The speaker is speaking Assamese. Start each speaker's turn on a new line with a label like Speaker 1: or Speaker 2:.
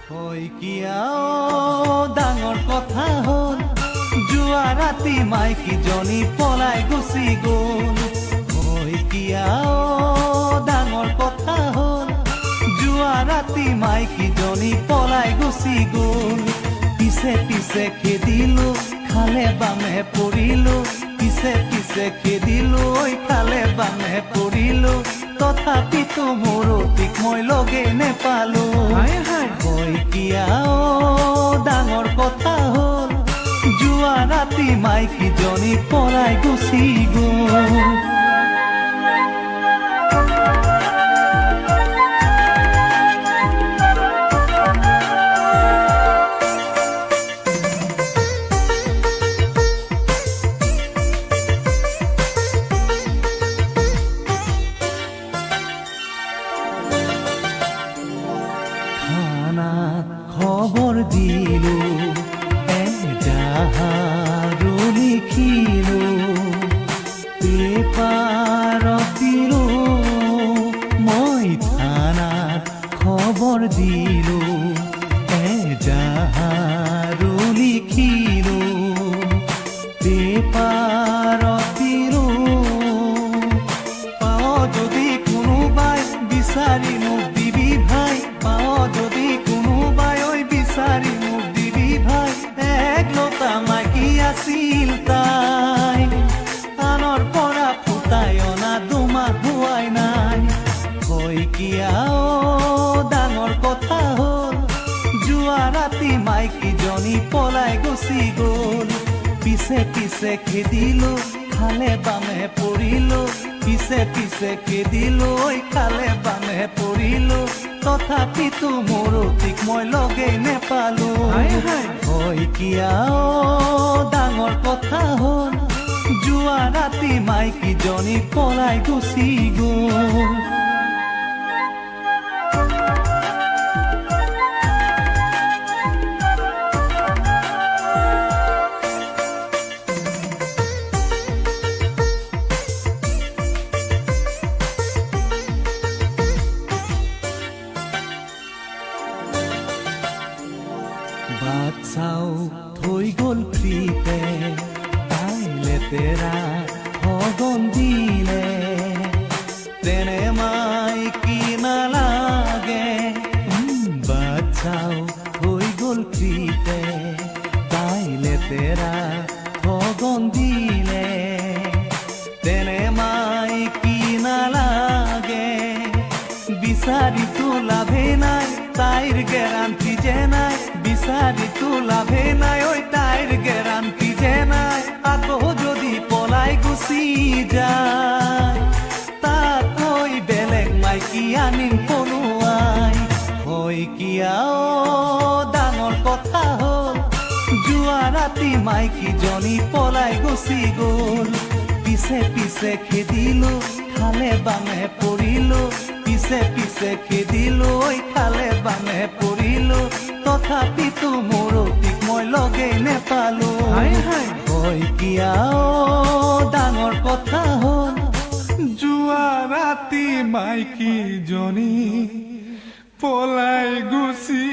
Speaker 1: শইকীয়া ডাঙৰ কথা হ'ল যোৱা ৰাতি মাইকীজনী পলাই গুচি গ'ল। শইকীয়া ডাঙৰ কথা হ'ল যোৱা ৰাতি মাইকীজনী পলাই গুচি গ'ল। পিছে পিছে খেদিলো খালে বামে পৰিলো, পিছে পিছে খেদিলো খালে বামে পৰিলো, তথাপিতো মূৰতিক মই লগে নেপালো। শইকীয়া ডাঙৰ কথা হ'ল যোৱা ৰাতি মাইকীজনী পলাই গুচি গ'ল। খবৰ দিলো এজাহাৰো লিখিলো, পেপাৰত দিলো মই থানাত খবৰ দিলো, এজাহাৰো লিখিলো, পেপাৰত দিলো। পাও যদি কোনোবাই বিচাৰি মোক দিবি ভাই, পাও যদি কোনোবাই বিচাৰি মোক দিবি ভাই। একলতা মাইকী আছিল তাই, আনৰ পৰা ফুটাই অনা দুমাহ হোৱাই নাই। শইকীয়া ডাঙৰ কথা হ'ল যোৱা ৰাতি মাইকীজনী পলাই গুচি গ'ল। পিছে পিছে খেদিলো খালে বামে পৰিলো, পিছে পিছে খেদিলো খালে বামে পৰিলো, তথাপিতো মূৰতিক মই লগে নেপালো। শইকীয়া ডাঙৰ কথা হ'ল যোৱা ৰাতি মাইকীজনী পলাই গুচি গ'ল। ভাত চাও থৈ গ'ল ফ্ৰীতে, তাই লেতেৰা সগন দিলে, তেনে মাইকী নালাগে। ভাত চাও থৈ গ'ল ফ্ৰীতে, তাই লেতেৰা সগন দিলে, তেনে মাইকী নালাগে। বিচাৰিতো লাভে নাই তাইৰ গেৰাণ্টি যে নাই, বিচাৰিতো লাভে নাই তাইৰ গেৰাণ্টি যে নাই। আকৌ যদি পলাই গুচি যায় তাতকৈ বেলেগ মাইকী আনিম পলুৱাই। শইকীয়া ডাঙৰ কথা হ'ল যোৱা ৰাতি মাইকীজনী পলাই গুচি গ'ল। পিছে পিছে খেদিলো খালে বামে পৰিলো, পিছে পিছে খেদিলো খালে বামে পৰিলো, তথাপিতো মূৰতিক মই লগে নেপালো। শইকীয়া ডাঙৰ কথা হ'ল যোৱা ৰাতি মাইকীজনী পলাই গুচি